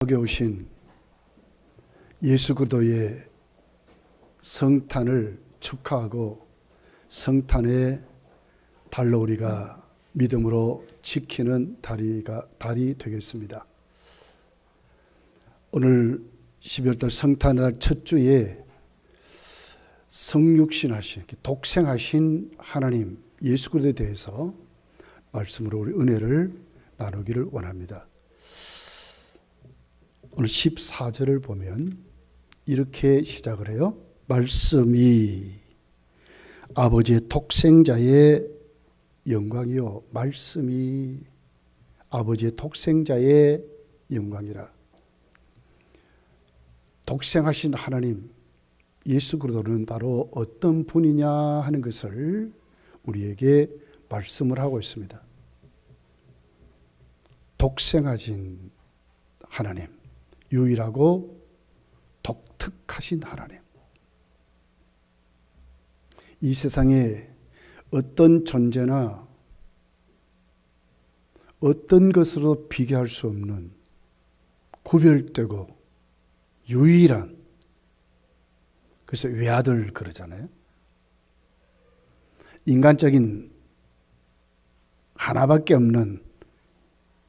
여기 오신 예수 그리스도의 성탄을 축하하고 성탄의 달로 우리가 믿음으로 지키는 달이 되겠습니다. 오늘 12월달 성탄의 첫 주에 성육신하신 독생하신 하나님 예수 그리스도에 대해서 말씀으로 우리 은혜를 나누기를 원합니다. 오늘 14절을 보면 이렇게 시작을 해요. 말씀이 아버지의 독생자의 영광이요. 말씀이 아버지의 독생자의 영광이라. 독생하신 하나님 예수 그리스도는 바로 어떤 분이냐 하는 것을 우리에게 말씀을 하고 있습니다. 독생하신 하나님, 유일하고 독특하신 하나님. 이 세상에 어떤 존재나 어떤 것으로 비교할 수 없는 구별되고 유일한, 그래서 외아들 그러잖아요. 인간적인 하나밖에 없는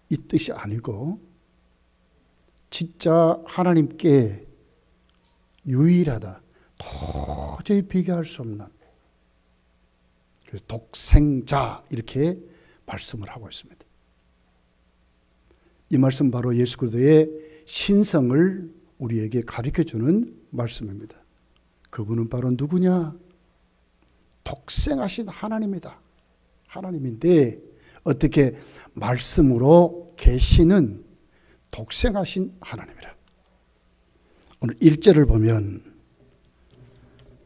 이 뜻이 아니고 진짜 하나님께 유일하다, 도저히 비교할 수 없는, 그래서 독생자 이렇게 말씀을 하고 있습니다. 이 말씀 바로 예수 그리스도의 신성을 우리에게 가르쳐주는 말씀입니다. 그분은 바로 누구냐? 독생하신 하나님이다. 하나님인데 어떻게 말씀으로 계시는 독생하신 하나님이라. 오늘 1절을 보면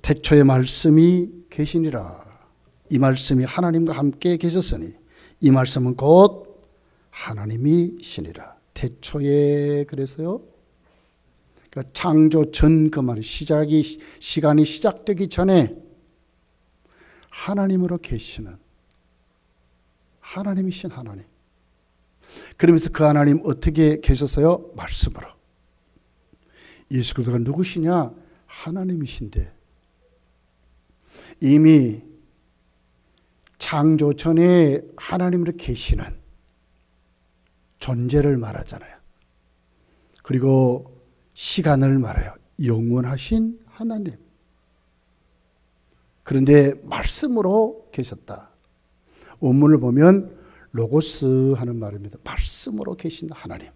태초에 말씀이 계시니라. 이 말씀이 하나님과 함께 계셨으니 이 말씀은 곧 하나님이시니라. 태초에, 그래서요, 그러니까 창조 전 그 말이 시간이 시작되기 전에 하나님으로 계시는 하나님이신 하나님. 그러면서 그 하나님 어떻게 계셨어요? 말씀으로. 예수 그리스도가 누구시냐? 하나님이신데 이미 창조 전에 하나님으로 계시는 존재를 말하잖아요. 그리고 시간을 말해요. 영원하신 하나님. 그런데 말씀으로 계셨다. 원문을 보면 로고스 하는 말입니다. 말씀으로 계신 하나님.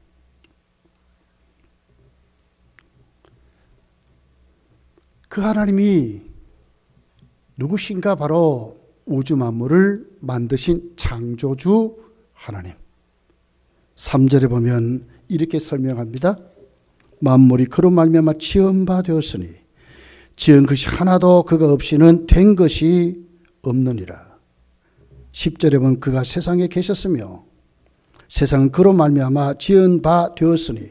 그 하나님이 누구신가? 바로 우주 만물을 만드신 창조주 하나님. 3절에 보면 이렇게 설명합니다. 만물이 그로 말미암아 지은 바 되었으니 지은 것이 하나도 그가 없이는 된 것이 없느니라. 10절에 보면 그가 세상에 계셨으며 세상은 그로 말미암아 지은 바 되었으니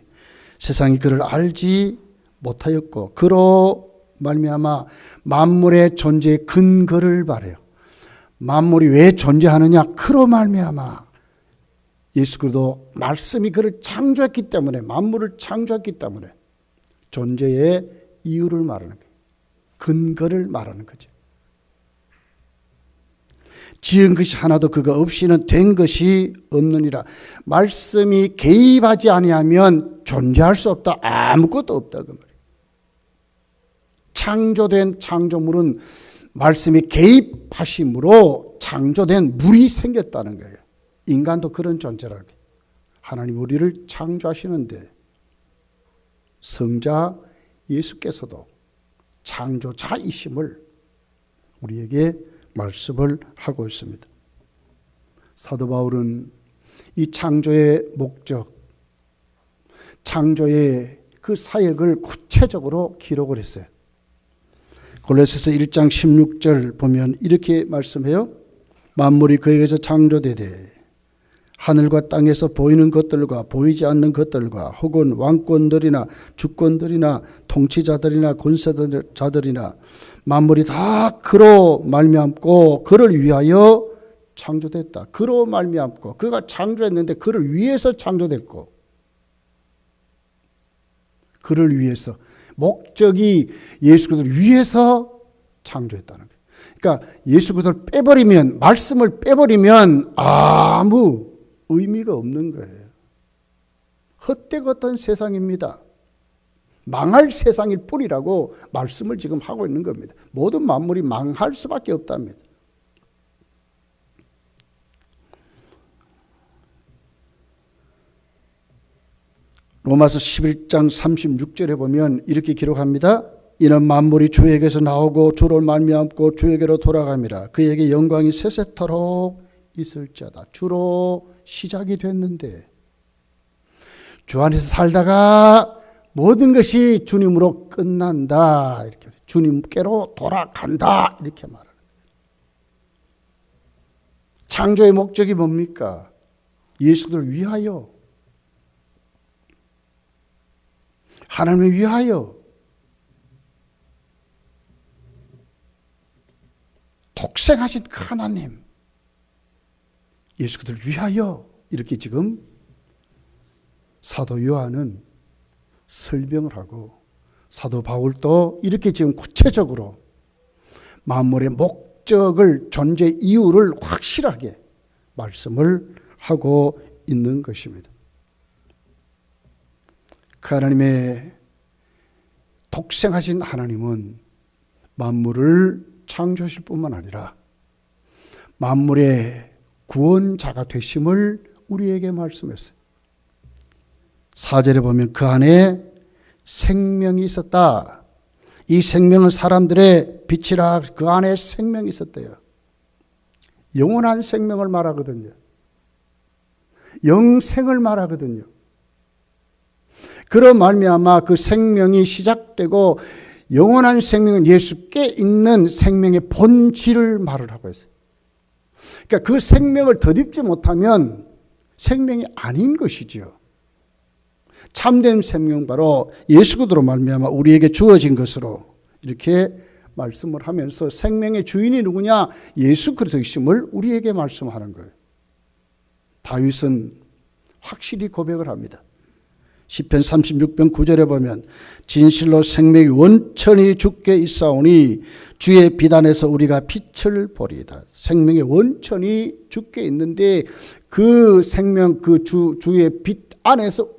세상이 그를 알지 못하였고 그로 말미암아 만물의 존재의 근거를 말해요. 만물이 왜 존재하느냐? 그로 말미암아 예수 그리스도 말씀이 그를 창조했기 때문에, 만물을 창조했기 때문에 존재의 이유를 말하는 거예요. 근거를 말하는 거죠. 지은 것이 하나도 그가 없이는 된 것이 없느니라. 말씀이 개입하지 아니하면 존재할 수 없다. 아무것도 없다 그 말이에요. 창조된 창조물은 말씀이 개입하심으로 창조된 물이 생겼다는 거예요. 인간도 그런 존재라고. 하나님 우리를 창조하시는데 성자 예수께서도 창조자이심을 우리에게 말씀을 하고 있습니다. 사도 바울은 이 창조의 목적, 창조의 그 사역을 구체적으로 기록을 했어요. 골로새서 1장 16절 보면 이렇게 말씀해요. 만물이 그에게서 창조되되 하늘과 땅에서 보이는 것들과 보이지 않는 것들과 혹은 왕권들이나 주권들이나 통치자들이나 권세자들이나 만물이 다 그로 말미암고 그를 위하여 창조됐다. 그로 말미암고 그가 창조했는데 그를 위해서 창조됐고 그를 위해서, 목적이 예수 그리스도를 위해서 창조했다는 거예요. 그러니까 예수 그리스도를 빼버리면, 말씀을 빼버리면 아무 의미가 없는 거예요. 헛되었던 세상입니다. 망할 세상일 뿐이라고 말씀을 지금 하고 있는 겁니다. 모든 만물이 망할 수밖에 없답니다. 로마서 11장 36절에 보면 이렇게 기록합니다. 이는 만물이 주에게서 나오고 주로 말미암고 주에게로 돌아갑니다. 그에게 영광이 세세토록 있을지어다. 주로 시작이 됐는데 주 안에서 살다가 모든 것이 주님으로 끝난다. 이렇게 주님께로 돌아간다. 이렇게 말하는 거예요. 창조의 목적이 뭡니까? 예수를 위하여, 하나님을 위하여, 독생하신 하나님, 예수 그들을 위하여, 이렇게 지금 사도 요한은 설명을 하고, 사도 바울도 이렇게 지금 구체적으로 만물의 목적을, 존재 이유를 확실하게 말씀을 하고 있는 것입니다. 그 하나님의 독생하신 하나님은 만물을 창조하실 뿐만 아니라 만물의 구원자가 되심을 우리에게 말씀했어요. 4절에 보면 그 안에 생명이 있었다. 이 생명은 사람들의 빛이라. 그 안에 생명이 있었대요. 영원한 생명을 말하거든요. 영생을 말하거든요. 그런 말미암아 그 생명이 시작되고 영원한 생명은 예수께 있는 생명의 본질을 말을 하고 있어요. 그러니까 그 생명을 덧입지 못하면 생명이 아닌 것이죠. 참된 생명 바로 예수 그리스도로 말미암아 우리에게 주어진 것으로 이렇게 말씀을 하면서 생명의 주인이 누구냐? 예수 그리스도이심을 우리에게 말씀하는 거예요. 다윗은 확실히 고백을 합니다. 시편 36편 9절에 보면 진실로 생명이 원천이 주께 있사오니 주의 빛 안에서 우리가 빛을 보리이다. 생명의 원천이 주께 있는데 그 생명, 그 주의 빛 안에서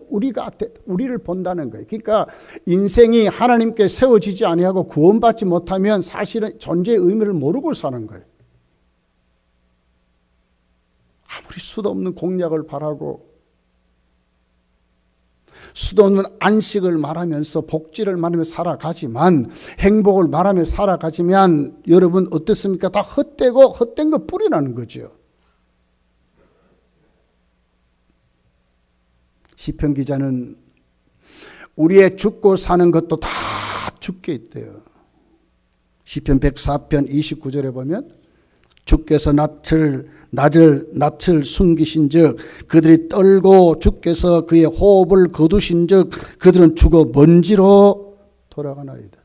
우리를 본다는 거예요. 그러니까 인생이 하나님께 세워지지 아니하고 구원받지 못하면 사실은 존재의 의미를 모르고 사는 거예요. 아무리 수도 없는 공약을 바라고 수도 없는 안식을 말하면서 복지를 말하면서 살아가지만, 행복을 말하면서 살아가지만 여러분 어떻습니까? 다 헛되고 헛된 것 뿐이라는 거죠. 시편 기자는 우리의 죽고 사는 것도 다 죽게 있대요. 시편 104편 29절에 보면 주께서 낯을 숨기신 즉 그들이 떨고 주께서 그의 호흡을 거두신 즉 그들은 죽어 먼지로 돌아가나이다.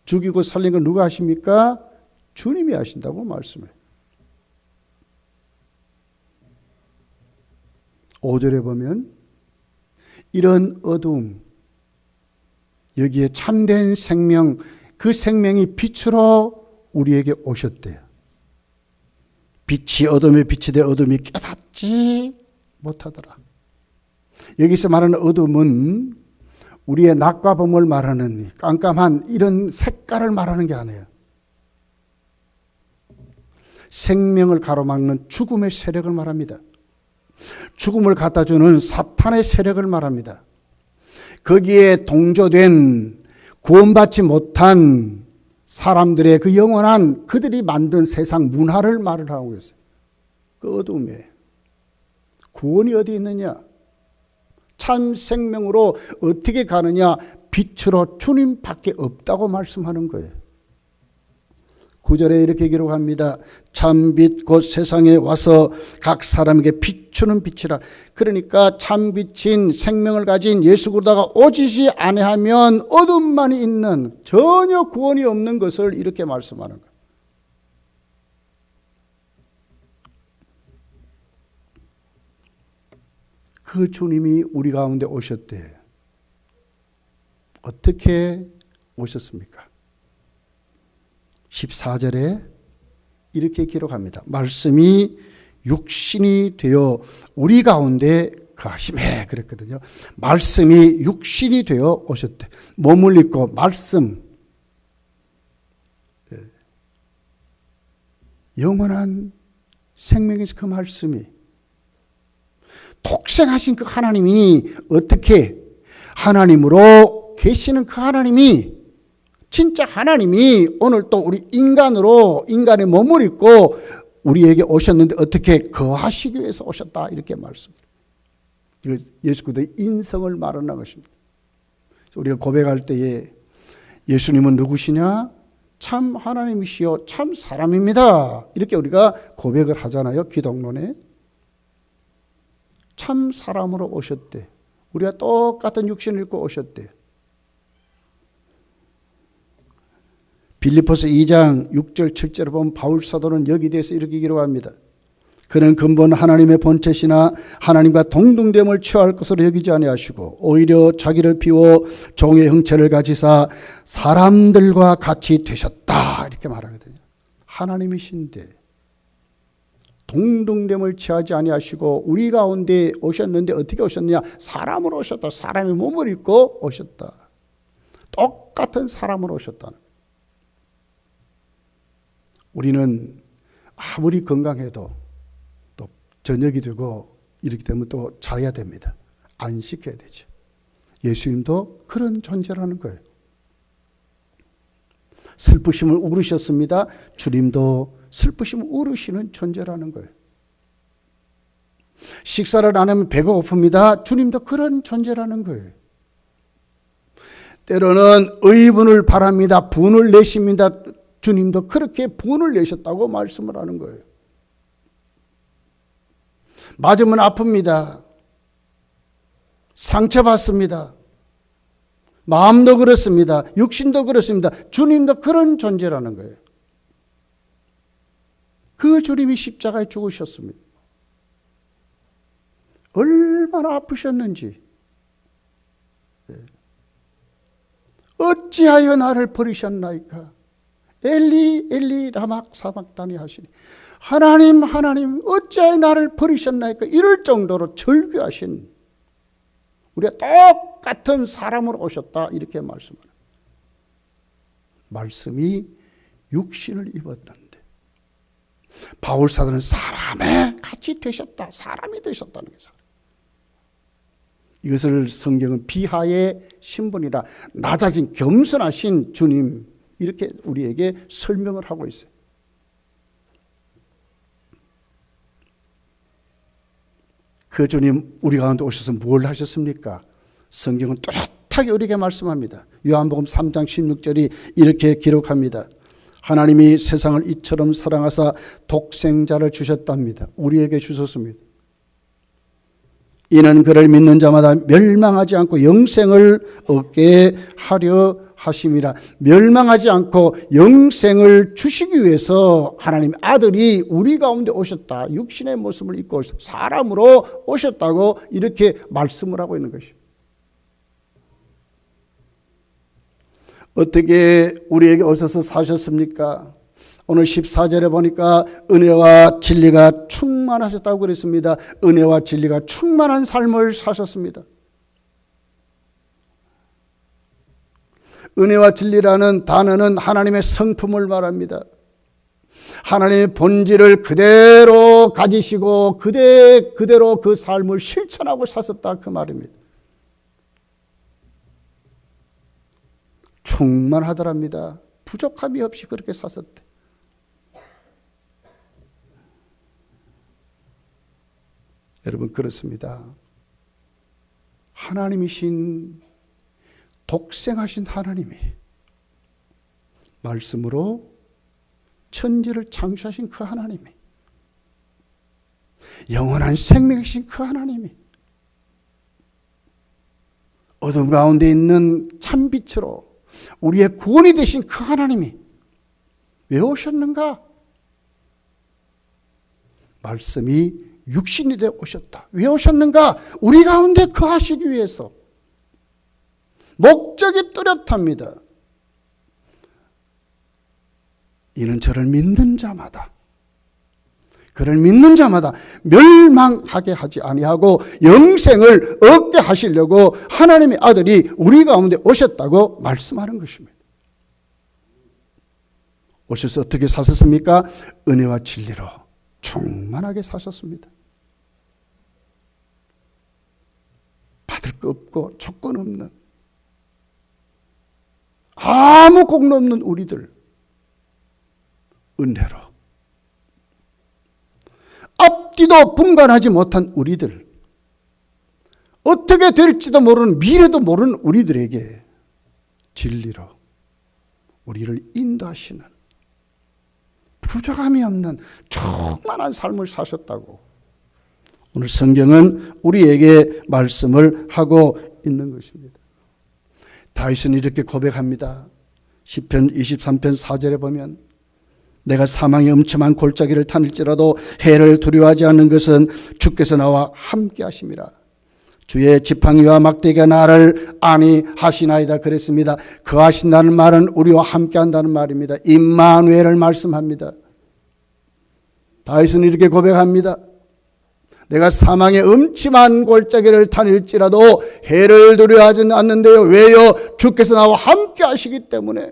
죽이고 살린 건 누가 하십니까? 주님이 하신다고 말씀해요. 5절에 보면 이런 어두움, 여기에 참된 생명, 그 생명이 빛으로 우리에게 오셨대요. 빛이 어둠에 빛이 되 어둠이 깨닫지 못하더라. 여기서 말하는 어둠은 우리의 낮과 밤을 말하는 깜깜한 이런 색깔을 말하는 게 아니에요. 생명을 가로막는 죽음의 세력을 말합니다. 죽음을 갖다주는 사탄의 세력을 말합니다. 거기에 동조된 구원받지 못한 사람들의 그 영원한 그들이 만든 세상 문화를 말을 하고 있어요. 그 어둠에 구원이 어디 있느냐? 참 생명으로 어떻게 가느냐? 빛으로 주님밖에 없다고 말씀하는 거예요. 9절에 이렇게 기록합니다. 참빛 곧 세상에 와서 각 사람에게 비추는 빛이라. 그러니까 참빛인 생명을 가진 예수 그리스도가 오시지 아니하면 어둠만이 있는, 전혀 구원이 없는 것을 이렇게 말씀하는 거예요. 그 주님이 우리 가운데 오셨대. 어떻게 오셨습니까? 14절에 이렇게 기록합니다. 말씀이 육신이 되어 우리 가운데 거하시매 그랬거든요. 말씀이 육신이 되어 오셨대. 몸을 입고 말씀, 영원한 생명에서 그 말씀이 독생하신 그 하나님이 어떻게 하나님으로 계시는 그 하나님이 진짜 하나님이 오늘 또 우리 인간으로 인간의 몸을 입고 우리에게 오셨는데 어떻게 거하시기 위해서 오셨다 이렇게 말씀합니다. 예수 그리스도의 인성을 말하는 것입니다. 우리가 고백할 때에 예수님은 누구시냐? 참 하나님이시요 참 사람입니다. 이렇게 우리가 고백을 하잖아요. 기독론에. 참 사람으로 오셨대. 우리가 똑같은 육신을 입고 오셨대. 빌립보서 2장 6절 7절을 보면 바울 사도는 여기 대해서 이렇게 기록합니다. 그는 근본 하나님의 본체시나 하나님과 동등됨을 취할 것으로 여기지 아니하시고 오히려 자기를 비워 종의 형체를 가지사 사람들과 같이 되셨다 이렇게 말하거든요. 하나님이신데 동등됨을 취하지 아니하시고 우리 가운데 오셨는데 어떻게 오셨느냐? 사람으로 오셨다. 사람의 몸을 입고 오셨다. 똑같은 사람으로 오셨다. 우리는 아무리 건강해도 또 저녁이 되고 이렇게 되면 또 자야 됩니다. 안식해야 되죠. 예수님도 그런 존재라는 거예요. 슬프심을 울으셨습니다. 주님도 슬프심을 울으시는 존재라는 거예요. 식사를 안 하면 배가 고픕니다. 주님도 그런 존재라는 거예요. 때로는 의분을 바랍니다. 분을 내십니다. 주님도 그렇게 분을 내셨다고 말씀을 하는 거예요. 맞으면 아픕니다. 상처받습니다. 마음도 그렇습니다. 육신도 그렇습니다. 주님도 그런 존재라는 거예요. 그 주님이 십자가에 죽으셨습니다. 얼마나 아프셨는지. 어찌하여 나를 버리셨나이까? 엘리 엘리 라막 사박다니 하시니 하나님 하나님 어찌하여 나를 버리셨나이까? 이럴 정도로 절규하신 우리가 똑같은 사람으로 오셨다 이렇게 말씀하는 말씀이 육신을 입었는데 바울 사도는 사람에 같이 되셨다. 사람이 되셨다는 게 사람. 이것을 성경은 비하의 신분이라 낮아진 겸손하신 주님 이렇게 우리에게 설명을 하고 있어요. 그 주님 우리 가운데 오셔서 뭘 하셨습니까? 성경은 뚜렷하게 우리에게 말씀합니다. 요한복음 3장 16절이 이렇게 기록합니다. 하나님이 세상을 이처럼 사랑하사 독생자를 주셨답니다. 우리에게 주셨습니다. 이는 그를 믿는 자마다 멸망하지 않고 영생을 얻게 하려 하심이라. 멸망하지 않고 영생을 주시기 위해서 하나님 아들이 우리 가운데 오셨다. 육신의 모습을 입고 오셨다. 사람으로 오셨다고 이렇게 말씀을 하고 있는 것입니다. 어떻게 우리에게 오셔서 사셨습니까? 오늘 14절에 보니까 은혜와 진리가 충만하셨다고 그랬습니다. 은혜와 진리가 충만한 삶을 사셨습니다. 은혜와 진리라는 단어는 하나님의 성품을 말합니다. 하나님의 본질을 그대로 가지시고 그대로 그 삶을 실천하고 사셨다 그 말입니다. 충만하더랍니다. 부족함이 없이 그렇게 사셨대. 여러분 그렇습니다. 하나님이신 독생하신 하나님이 말씀으로 천지를 창조하신 그 하나님이 영원한 생명이신 그 하나님이 어둠 가운데 있는 참빛으로 우리의 구원이 되신 그 하나님이 왜 오셨는가? 말씀이 육신이 되어 오셨다. 왜 오셨는가? 우리 가운데 거하시기 위해서. 목적이 뚜렷합니다. 이는 저를 믿는 자마다, 그를 믿는 자마다 멸망하게 하지 아니하고 영생을 얻게 하시려고 하나님의 아들이 우리 가운데 오셨다고 말씀하는 것입니다. 오셔서 어떻게 사셨습니까? 은혜와 진리로 충만하게 사셨습니다. 받을 거 없고 조건 없는, 아무 공로 없는 우리들 은혜로, 앞뒤도 분간하지 못한 우리들, 어떻게 될지도 모르는, 미래도 모르는 우리들에게 진리로 우리를 인도하시는, 부족함이 없는 충만한 삶을 사셨다고 오늘 성경은 우리에게 말씀을 하고 있는 것입니다. 다윗은 이렇게 고백합니다. 시편 23편 4절에 보면, 내가 사망의 음침한 골짜기를 타닐지라도 해를 두려워하지 않는 것은 주께서 나와 함께 하심이라. 주의 지팡이와 막대기가 나를 안위하시나이다 그랬습니다. 그 하신다는 말은 우리와 함께 한다는 말입니다. 임마누엘을 말씀합니다. 다윗은 이렇게 고백합니다. 내가 사망의 음침한 골짜기를 다닐지라도 해를 두려워하지 않는데요. 왜요? 주께서 나와 함께 하시기 때문에.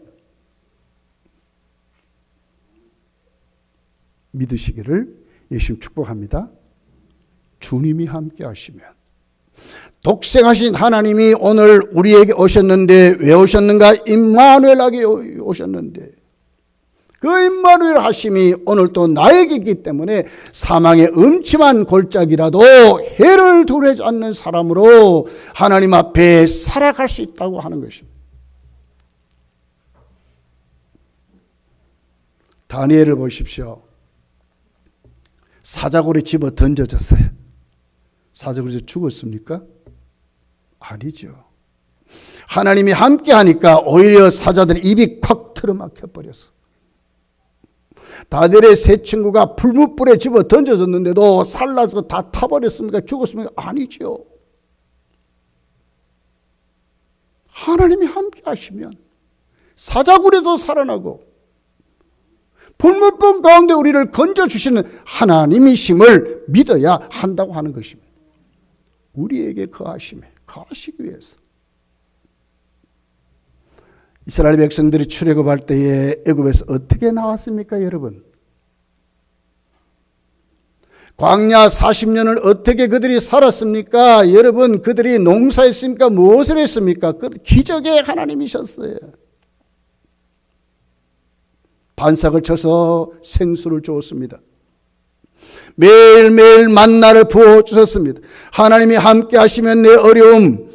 믿으시기를 예수님 축복합니다. 주님이 함께 하시면, 독생하신 하나님이 오늘 우리에게 오셨는데 왜 오셨는가? 임마누엘에게 오셨는데, 그 임마누엘 하심이 오늘 또 나에게 있기 때문에 사망의 음침한 골짜기라도 해를 두려워하지 않는 사람으로 하나님 앞에 살아갈 수 있다고 하는 것입니다. 다니엘을 보십시오. 사자굴에 집어 던져졌어요. 사자굴에서 죽었습니까? 아니죠. 하나님이 함께 하니까 오히려 사자들의 입이 콱 틀어막혀 버렸어. 다니엘의 세 친구가 불뭇불에 집어 던져졌는데도 살라서 다 타버렸습니까? 죽었습니까? 아니죠. 하나님이 함께 하시면 사자굴에도 살아나고 불못봉 가운데 우리를 건져주시는 하나님이심을 믿어야 한다고 하는 것입니다. 우리에게 거하시기 위해서. 이스라엘 백성들이 출애굽할 때에 애굽에서 어떻게 나왔습니까, 여러분? 광야 40년을 어떻게 그들이 살았습니까? 여러분, 그들이 농사했습니까? 무엇을 했습니까? 그 기적의 하나님이셨어요. 반삭을 쳐서 생수를 주었습니다. 매일매일 만나를 부어주셨습니다. 하나님이 함께 하시면 내 어려움,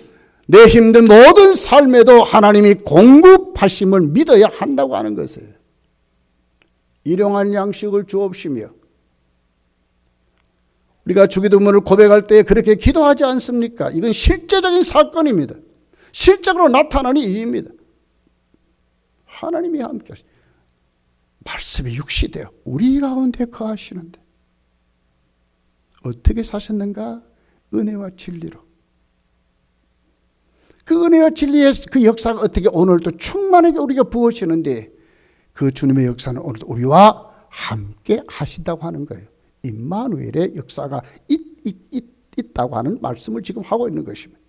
내 힘든 모든 삶에도 하나님이 공급하심을 믿어야 한다고 하는 것이에요. 일용할 양식을 주옵시며, 우리가 주기도문을 고백할 때 그렇게 기도하지 않습니까? 이건 실제적인 사건입니다. 실적으로 나타나는 일입니다. 하나님이 함께 하십니다. 말씀이 육시되어 우리 가운데 거하시는데 어떻게 사셨는가? 은혜와 진리로. 그 은혜와 진리의 그 역사가 어떻게 오늘도 충만하게 우리가 부어지는데, 그 주님의 역사는 오늘도 우리와 함께 하신다고 하는 거예요. 임마누엘의 역사가 있다고 하는 말씀을 지금 하고 있는 것입니다.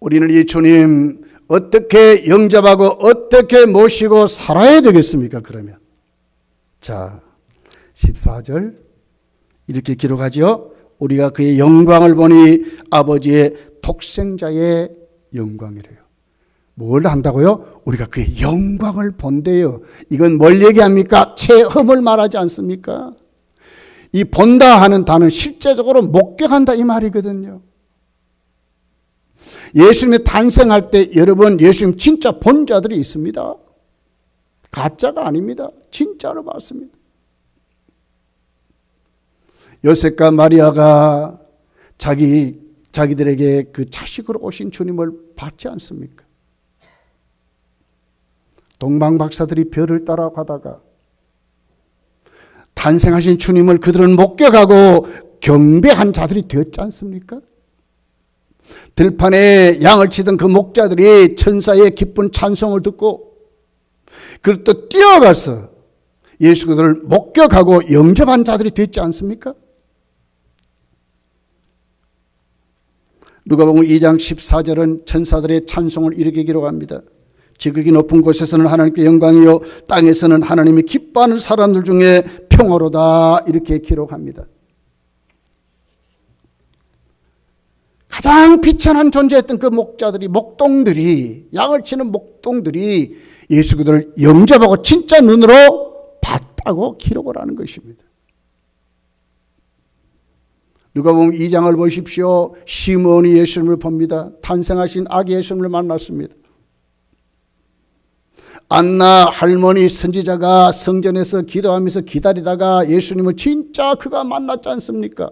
우리는 이 주님 어떻게 영접하고 어떻게 모시고 살아야 되겠습니까? 그러면 자, 14절 이렇게 기록하죠. 우리가 그의 영광을 보니 아버지의 독생자의 영광이래요. 뭘 한다고요? 우리가 그의 영광을 본대요. 이건 뭘 얘기합니까? 체험을 말하지 않습니까? 이 본다 하는 단어는 실제적으로 목격한다 이 말이거든요. 예수님이 탄생할 때 여러분, 예수님 진짜 본 자들이 있습니다. 가짜가 아닙니다. 진짜로 봤습니다. 요셉과 마리아가 자기들에게 그 자식으로 오신 주님을 봤지 않습니까? 동방박사들이 별을 따라가다가 탄생하신 주님을 그들은 목격하고 경배한 자들이 되었지 않습니까? 들판에 양을 치던 그 목자들이 천사의 기쁜 찬송을 듣고 그를 또 뛰어가서 예수 그들을 목격하고 영접한 자들이 됐지 않습니까? 누가복음 2장 14절은 천사들의 찬송을 이렇게 기록합니다. 지극히 높은 곳에서는 하나님께 영광이요 땅에서는 하나님이 기뻐하는 사람들 중에 평화로다 이렇게 기록합니다. 가장 비천한 존재였던 그 목자들이 목동들이 양을 치는 목동들이 예수 그들을 영접하고 진짜 눈으로 봤다고 기록을 하는 것입니다. 누가복음 2장을 보십시오. 시몬이 예수님을 봅니다. 탄생하신 아기 예수님을 만났습니다. 안나 할머니 선지자가 성전에서 기도하면서 기다리다가 예수님을 진짜 그가 만났지 않습니까?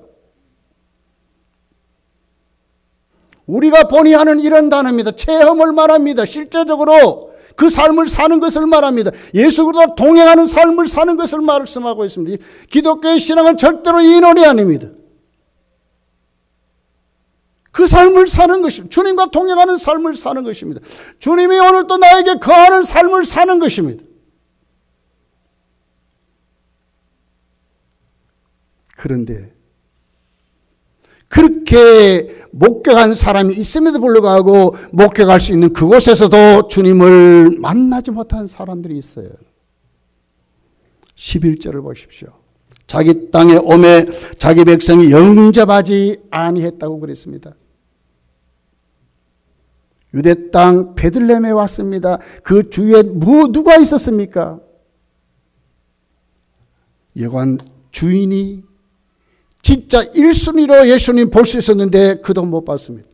우리가 본이 하는 이런 단어입니다. 체험을 말합니다. 실제적으로 그 삶을 사는 것을 말합니다. 예수 그리스도와 동행하는 삶을 사는 것을 말씀하고 있습니다. 기독교의 신앙은 절대로 이론이 아닙니다. 그 삶을 사는 것입니다. 주님과 동행하는 삶을 사는 것입니다. 주님이 오늘 또 나에게 거하는 삶을 사는 것입니다. 그런데 그렇게 목격한 사람이 있음에도 불구하고 목격할 수 있는 그곳에서도 주님을 만나지 못한 사람들이 있어요. 11절을 보십시오. 자기 땅에 오매 자기 백성이 영접하지 아니했다고 그랬습니다. 유대 땅 베들레헴에 왔습니다. 그 주위에 누가 있었습니까? 여관 주인이 진짜 1순위로 예수님 볼 수 있었는데 그도 못 봤습니다.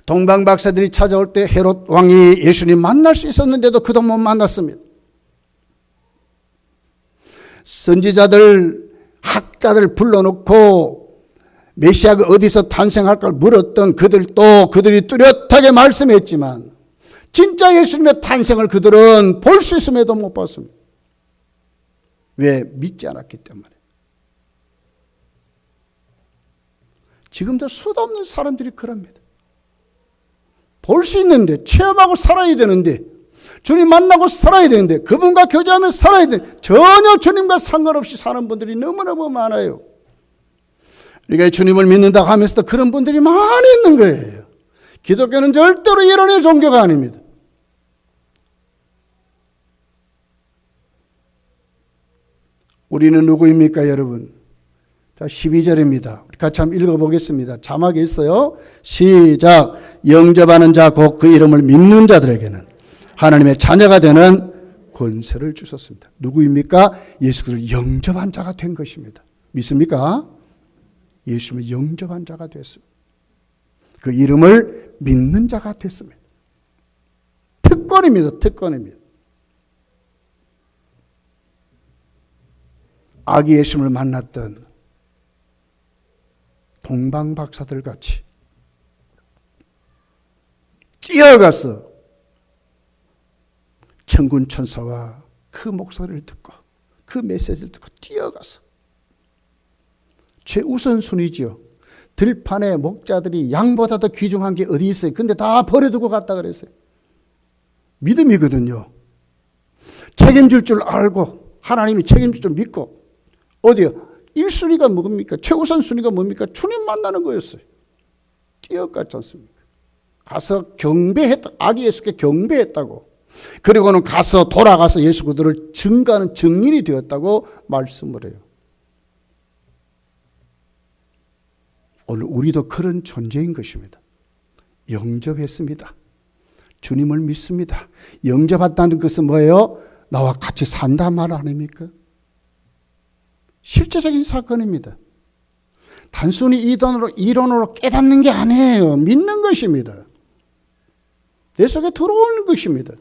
동방박사들이 찾아올 때 헤롯 왕이 예수님 만날 수 있었는데도 그도 못 만났습니다. 선지자들, 학자들 불러놓고 메시아가 어디서 탄생할까 물었던 그들이 뚜렷하게 말씀했지만 진짜 예수님의 탄생을 그들은 볼 수 있음에도 못 봤습니다. 왜? 믿지 않았기 때문에. 지금도 수도 없는 사람들이 그럽니다. 볼 수 있는데 체험하고 살아야 되는데 주님 만나고 살아야 되는데 그분과 교제하며 살아야 되는데 전혀 주님과 상관없이 사는 분들이 너무너무 많아요. 그러니까 주님을 믿는다고 하면서도 그런 분들이 많이 있는 거예요. 기독교는 절대로 이론의 종교가 아닙니다. 우리는 누구입니까 여러분? 자, 12절입니다. 우리 같이 한번 읽어보겠습니다. 자막이 있어요. 시작. 영접하는 자 곧 그 이름을 믿는 자들에게는 하나님의 자녀가 되는 권세를 주셨습니다. 누구입니까? 예수 그리스도를 영접한 자가 된 것입니다. 믿습니까? 예수님을 영접한 자가 됐습니다. 그 이름을 믿는 자가 됐습니다. 특권입니다. 특권입니다. 아기 예수님을 만났던 동방박사들 같이 뛰어가서 천군 천사와 그 목소리를 듣고 그 메시지를 듣고 뛰어가서 최우선순위죠. 들판에 목자들이 양보다 더 귀중한 게 어디 있어요? 근데 다 버려두고 갔다 그랬어요. 믿음이거든요. 책임질 줄 알고 하나님이 책임질 줄 믿고 어디요? 1순위가 뭡니까? 최우선순위가 뭡니까? 주님 만나는 거였어요. 뛰어갔지 않습니까? 가서 경배했다. 아기 예수께 경배했다고. 그리고는 가서 돌아가서 예수 그들을 증거하는 증인이 되었다고 말씀을 해요. 오늘 우리도 그런 존재인 것입니다. 영접했습니다. 주님을 믿습니다. 영접한다는 것은 뭐예요? 나와 같이 산다 말 아닙니까? 실제적인 사건입니다. 단순히 이론으로 깨닫는 게 아니에요. 믿는 것입니다. 내 속에 들어오는 것입니다.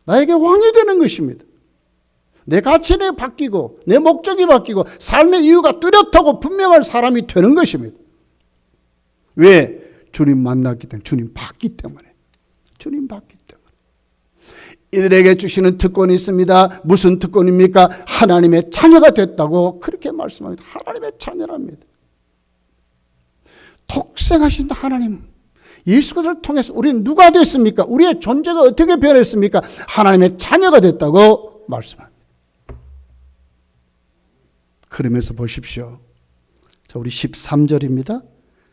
나에게 왕이 되는 것입니다. 내 가치가 바뀌고 내 목적이 바뀌고 삶의 이유가 뚜렷하고 분명한 사람이 되는 것입니다. 왜? 주님 만났기 때문에, 주님 봤기 때문에, 주님 봤기 때문에. 이들에게 주시는 특권이 있습니다. 무슨 특권입니까? 하나님의 자녀가 됐다고 그렇게 말씀합니다. 하나님의 자녀랍니다. 독생하신 하나님, 예수 그리스도를 통해서 우리는 누가 됐습니까? 우리의 존재가 어떻게 변했습니까? 하나님의 자녀가 됐다고 말씀합니다. 그러면서 보십시오. 자, 우리 13절입니다.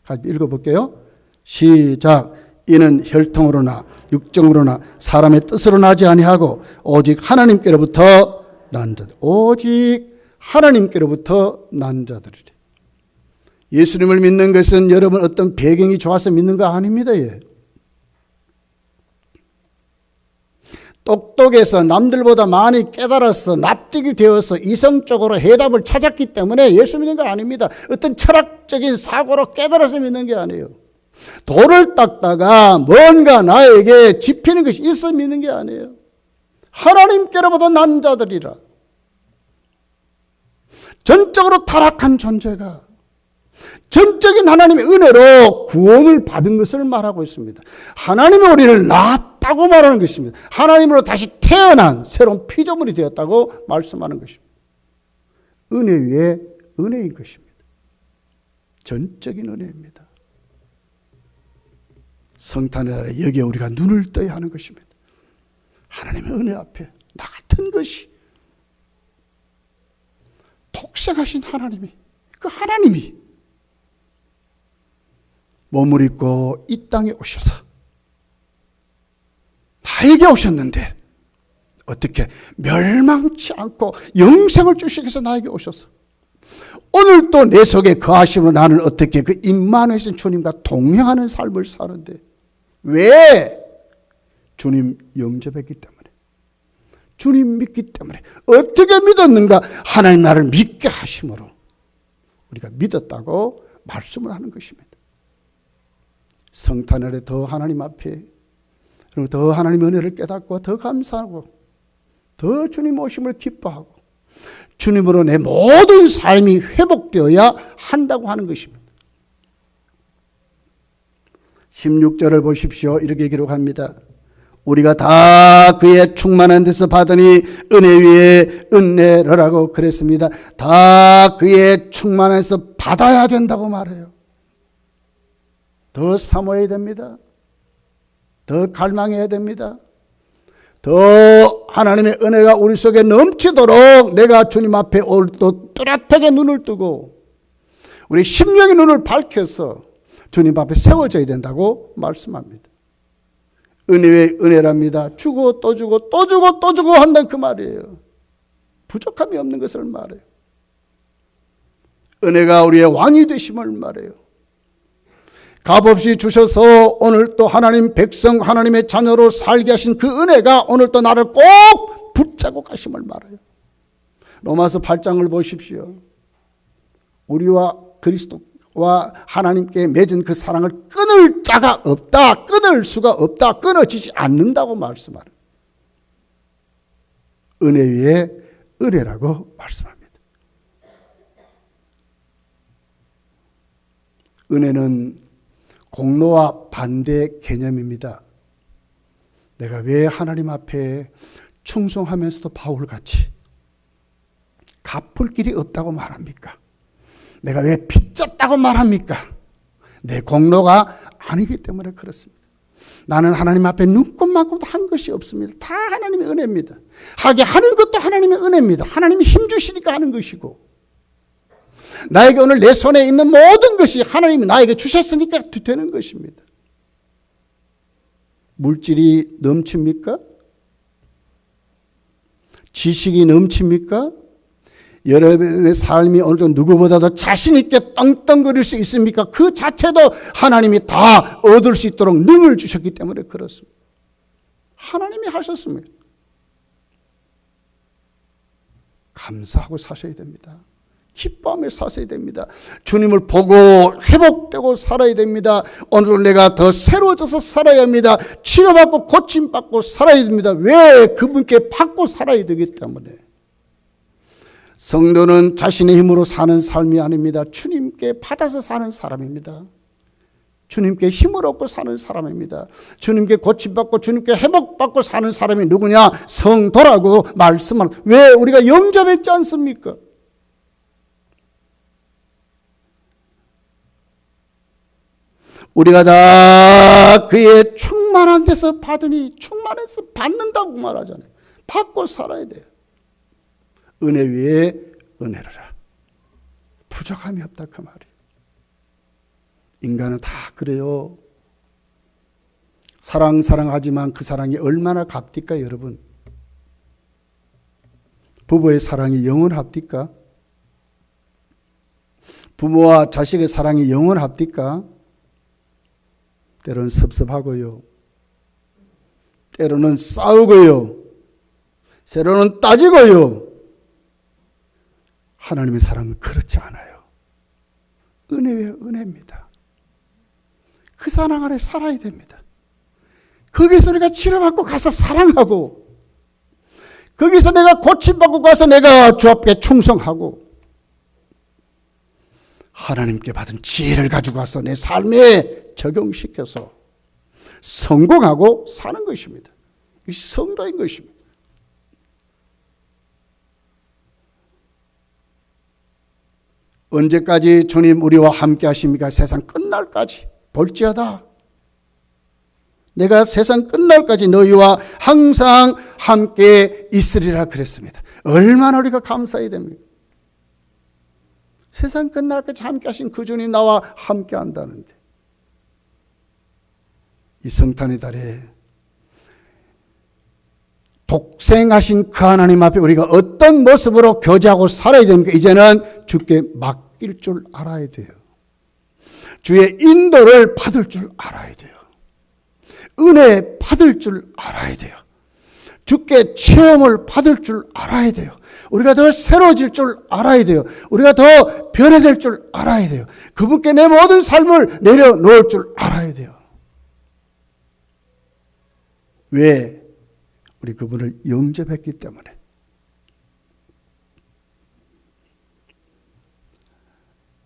같이 읽어볼게요. 시작. 이는 혈통으로나 육정으로나 사람의 뜻으로 나지 아니하고 오직 하나님께로부터 난 자들. 오직 하나님께로부터 난 자들이래. 예수님을 믿는 것은 여러분 어떤 배경이 좋아서 믿는 거 아닙니다. 예. 똑똑해서 남들보다 많이 깨달아서 납득이 되어서 이성적으로 해답을 찾았기 때문에 예수 믿는 거 아닙니다. 어떤 철학적인 사고로 깨달아서 믿는 게 아니에요. 돌을 닦다가 뭔가 나에게 짚히는 것이 있어 믿는 게 아니에요. 하나님께로부터 난 자들이라. 전적으로 타락한 존재가 전적인 하나님의 은혜로 구원을 받은 것을 말하고 있습니다. 하나님이 우리를 낳았다고 말하는 것입니다. 하나님으로 다시 태어난 새로운 피조물이 되었다고 말씀하는 것입니다. 은혜 위에 은혜인 것입니다. 전적인 은혜입니다. 성탄의 날에 여기에 우리가 눈을 떠야 하는 것입니다. 하나님의 은혜 앞에 나 같은 것이 독생하신 하나님이, 그 하나님이 몸을 입고 이 땅에 오셔서 나에게 오셨는데 어떻게 멸망치 않고 영생을 주시기 위해서 나에게 오셔서 오늘 또 내 속에 거하심으로 나는 어떻게 그 임마누엘 주님과 동행하는 삶을 사는데 왜? 주님 영접했기 때문에, 주님 믿기 때문에. 어떻게 믿었는가? 하나님 나를 믿게 하심으로 우리가 믿었다고 말씀을 하는 것입니다. 성탄날에 더 하나님 앞에 그리고 더 하나님의 은혜를 깨닫고 더 감사하고 더 주님 오심을 기뻐하고 주님으로 내 모든 삶이 회복되어야 한다고 하는 것입니다. 16절을 보십시오. 이렇게 기록합니다. 우리가 다 그의 충만한 데서 받으니 은혜 위에 은혜라고 그랬습니다. 다 그의 충만한 데서 받아야 된다고 말해요. 더 사모해야 됩니다. 더 갈망해야 됩니다. 더 하나님의 은혜가 우리 속에 넘치도록 내가 주님 앞에 올 또 뚜렷하게 눈을 뜨고 우리 심령의 눈을 밝혀서 주님 앞에 세워져야 된다고 말씀합니다. 은혜의 은혜랍니다. 주고 또 주고 또 주고 또 주고 한다는 그 말이에요. 부족함이 없는 것을 말해요. 은혜가 우리의 왕이 되심을 말해요. 값없이 주셔서 오늘 또 하나님 백성 하나님의 자녀로 살게 하신 그 은혜가 오늘 또 나를 꼭 붙잡고 가심을 말해요. 로마서 8장을 보십시오. 우리와 그리스도와 하나님께 맺은 그 사랑을 끊을 자가 없다. 끊을 수가 없다. 끊어지지 않는다고 말씀하는 은혜 위에 은혜라고 말씀합니다. 은혜는 공로와 반대 개념입니다. 내가 왜 하나님 앞에 충성하면서도 바울같이 갚을 길이 없다고 말합니까? 내가 왜 빚졌다고 말합니까? 내 공로가 아니기 때문에 그렇습니다. 나는 하나님 앞에 눈꼽만큼도 한 것이 없습니다. 다 하나님의 은혜입니다. 하게 하는 것도 하나님의 은혜입니다. 하나님이 힘주시니까 하는 것이고 나에게 오늘 내 손에 있는 모든 것이 하나님이 나에게 주셨으니까 되는 것입니다. 물질이 넘칩니까? 지식이 넘칩니까? 여러분의 삶이 오늘도 누구보다도 자신 있게 떵떵거릴 수 있습니까? 그 자체도 하나님이 다 얻을 수 있도록 능을 주셨기 때문에 그렇습니다. 하나님이 하셨습니다. 감사하고 사셔야 됩니다. 기뻐하며 사셔야 됩니다. 주님을 보고 회복되고 살아야 됩니다. 오늘 내가 더 새로워져서 살아야 합니다. 치료받고 고침받고 살아야 됩니다. 왜? 그분께 받고 살아야 되기 때문에. 성도는 자신의 힘으로 사는 삶이 아닙니다. 주님께 받아서 사는 사람입니다. 주님께 힘을 얻고 사는 사람입니다. 주님께 고침받고 주님께 회복받고 사는 사람이 누구냐? 성도라고 말씀하는. 왜? 우리가 영접했지 않습니까? 우리가 다 그의 충만한 데서 받으니 충만해서 받는다고 말하잖아요. 받고 살아야 돼요. 은혜 위에 은혜라. 부족함이 없다 그 말이에요. 인간은 다 그래요. 사랑하지만 그 사랑이 얼마나 값디까 여러분? 부부의 사랑이 영원합디까? 부모와 자식의 사랑이 영원합디까? 때로는 섭섭하고요. 때로는 싸우고요. 때로는 따지고요. 하나님의 사랑은 그렇지 않아요. 은혜의 은혜입니다. 그 사랑 안에 살아야 됩니다. 거기서 우리가 치료받고 가서 사랑하고, 거기서 내가 고침받고 가서 내가 주 앞에 충성하고, 하나님께 받은 지혜를 가지고 가서 내 삶에 적용시켜서 성공하고 사는 것입니다. 이것이 성도인 것입니다. 언제까지 주님 우리와 함께 하십니까? 세상 끝날까지. 볼지어다 내가 세상 끝날까지 너희와 항상 함께 있으리라 그랬습니다. 얼마나 우리가 감사해야 됩니까? 세상 끝날까지 함께 하신 그 주님 나와 함께 한다는데, 이 성탄의 달에 독생하신 그 하나님 앞에 우리가 어떤 모습으로 교제하고 살아야 됩니까? 이제는 주께 맡길 줄 알아야 돼요. 주의 인도를 받을 줄 알아야 돼요. 은혜 받을 줄 알아야 돼요. 주께 체험을 받을 줄 알아야 돼요. 우리가 더 새로워질 줄 알아야 돼요. 우리가 더 변화될 줄 알아야 돼요. 그분께 내 모든 삶을 내려놓을 줄 알아야 돼요. 왜? 우리 그분을 영접했기 때문에.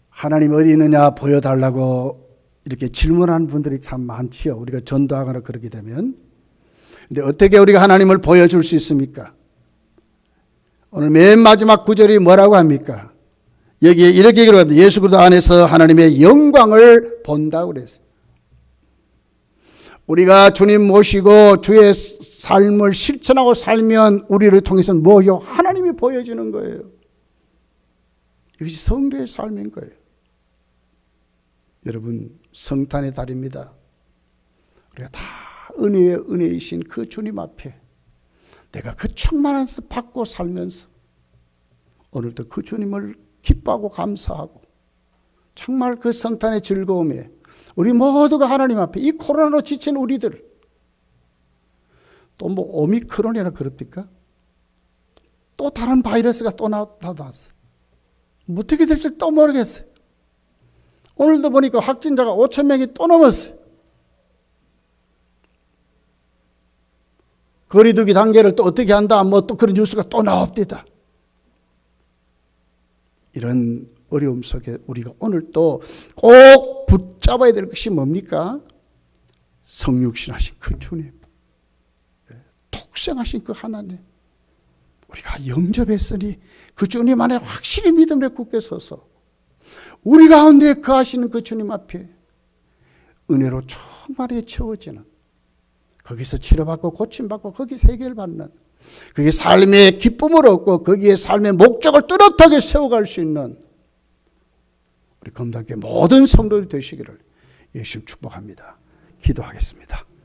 하나님 어디 있느냐 보여달라고 이렇게 질문하는 분들이 참 많지요. 우리가 전도하거나 그러게 되면. 근데 어떻게 우리가 하나님을 보여줄 수 있습니까? 오늘 맨 마지막 구절이 뭐라고 합니까? 여기에 이렇게 기록합니다. 예수 그리스도 안에서 하나님의 영광을 본다고 그랬어요. 우리가 주님 모시고 주의 삶을 실천하고 살면 우리를 통해서는 뭐요? 하나님이 보여지는 거예요. 이것이 성도의 삶인 거예요. 여러분, 성탄의 달입니다. 우리가 다 은혜의 은혜이신 그 주님 앞에 내가 그 충만한 데서 받고 살면서 오늘도 그 주님을 기뻐하고 감사하고 정말 그 성탄의 즐거움에 우리 모두가 하나님 앞에 이 코로나로 지친 우리들, 또 뭐 오미크론이라 그럽니까? 또 다른 바이러스가 또 나타났어. 어떻게 될지 또 모르겠어요. 오늘도 보니까 확진자가 5,000명이 또 넘었어요. 거리두기 단계를 또 어떻게 한다, 뭐 또 그런 뉴스가 또 나옵니다. 이런 어려움 속에 우리가 오늘 또 꼭 붙잡아야 될 것이 뭡니까? 성육신하신 그 주님, 독생하신 그 하나님, 우리가 영접했으니 그 주님 안에 확실히 믿음에 굳게 서서 우리 가운데 거하시는 그 주님 앞에 은혜로 충만히 채워지는, 거기서 치료받고 고침받고 거기서 해결받는, 그게 삶의 기쁨을 얻고 거기에 삶의 목적을 뚜렷하게 세워갈 수 있는 우리 검단교회 모든 성도들이 되시기를 예수님 축복합니다. 기도하겠습니다.